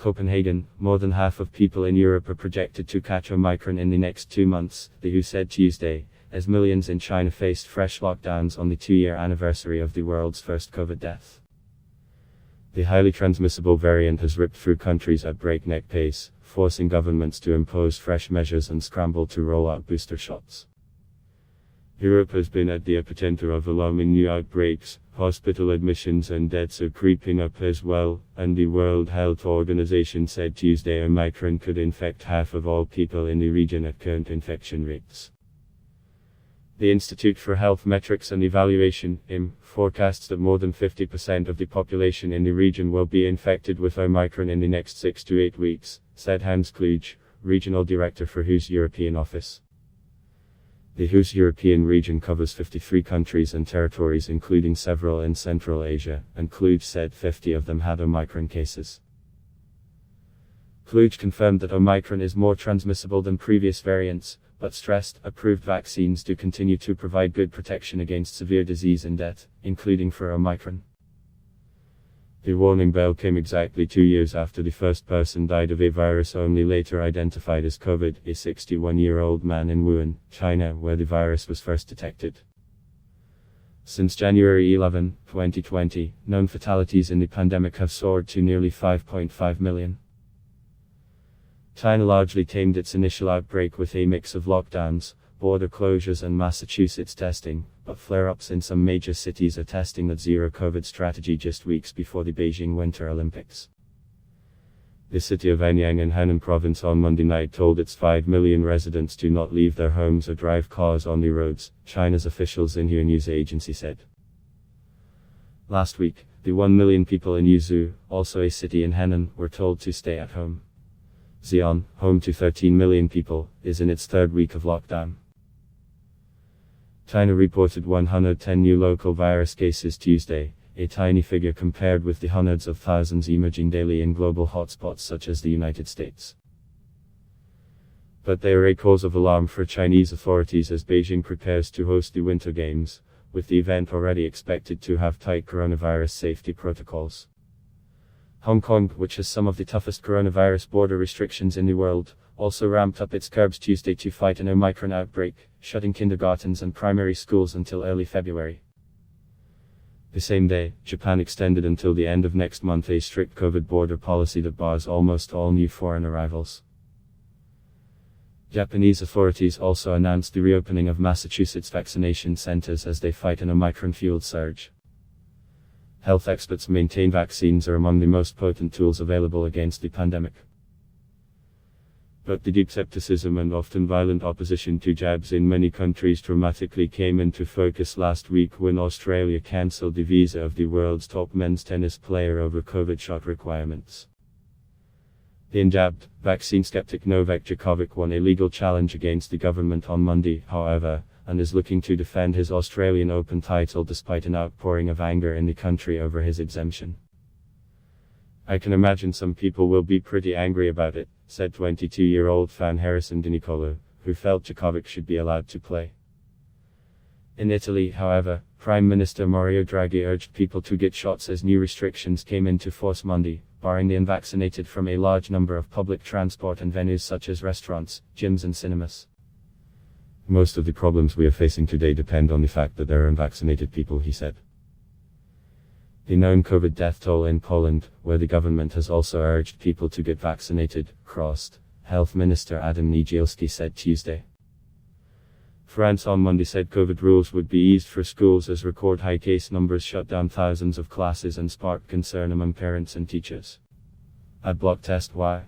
Copenhagen, more than half of people in Europe are projected to catch Omicron in the next 2 months, the WHO said Tuesday, as millions in China faced fresh lockdowns on the 2-year anniversary of the world's first COVID death. The highly transmissible variant has ripped through countries at breakneck pace, forcing governments to impose fresh measures and scramble to roll out booster shots. Europe has been at the epicenter of alarming new outbreaks. Hospital admissions and deaths are creeping up as well, and the World Health Organization said Tuesday Omicron could infect half of all people in the region at current infection rates. The Institute for Health Metrics and Evaluation, IM, forecasts that more than 50% of the population in the region will be infected with Omicron in the next 6 to 8 weeks, said Hans Kluge, regional director for WHO's European office. The WHO's European region covers 53 countries and territories, including several in Central Asia, and Kluge said 50 of them had Omicron cases. Kluge confirmed that Omicron is more transmissible than previous variants, but stressed approved vaccines do continue to provide good protection against severe disease and death, including for Omicron. The warning bell came exactly 2 years after the first person died of a virus only later identified as COVID, a 61-year-old man in Wuhan, China, where the virus was first detected. Since January 11, 2020, known fatalities in the pandemic have soared to nearly 5.5 million. China largely tamed its initial outbreak with a mix of lockdowns, border closures and Massachusetts testing, but flare-ups in some major cities are testing that zero-COVID strategy just weeks before the Beijing Winter Olympics. The city of Anyang in Henan province on Monday night told its 5 million residents to not leave their homes or drive cars on the roads, China's official Xinhua news agency said. Last week, the 1 million people in Yuzhou, also a city in Henan, were told to stay at home. Xi'an, home to 13 million people, is in its third week of lockdown. China reported 110 new local virus cases Tuesday, a tiny figure compared with the hundreds of thousands emerging daily in global hotspots such as the United States. But they are a cause of alarm for Chinese authorities as Beijing prepares to host the Winter Games, with the event already expected to have tight coronavirus safety protocols. Hong Kong, which has some of the toughest coronavirus border restrictions in the world, also ramped up its curbs Tuesday to fight an Omicron outbreak, shutting kindergartens and primary schools until early February. The same day, Japan extended until the end of next month a strict COVID border policy that bars almost all new foreign arrivals. Japanese authorities also announced the reopening of Massachusetts vaccination centers as they fight an Omicron-fueled surge. Health experts maintain vaccines are among the most potent tools available against the pandemic. But the deep skepticism and often violent opposition to jabs in many countries dramatically came into focus last week when Australia cancelled the visa of the world's top men's tennis player over COVID shot requirements. The unjabbed, vaccine skeptic Novak Djokovic won a legal challenge against the government on Monday, however, and is looking to defend his Australian Open title despite an outpouring of anger in the country over his exemption. "I can imagine some people will be pretty angry about it," said 22-year-old fan Harrison Di Nicolo, who felt Djokovic should be allowed to play. In Italy, however, Prime Minister Mario Draghi urged people to get shots as new restrictions came into force Monday, barring the unvaccinated from a large number of public transport and venues such as restaurants, gyms and cinemas. "Most of the problems we are facing today depend on the fact that there are unvaccinated people," he said. The known COVID death toll in Poland, where the government has also urged people to get vaccinated, crossed, Health Minister Adam Niedzielski said Tuesday. France on Monday said COVID rules would be eased for schools as record high case numbers shut down thousands of classes and sparked concern among parents and teachers. Adblock test why?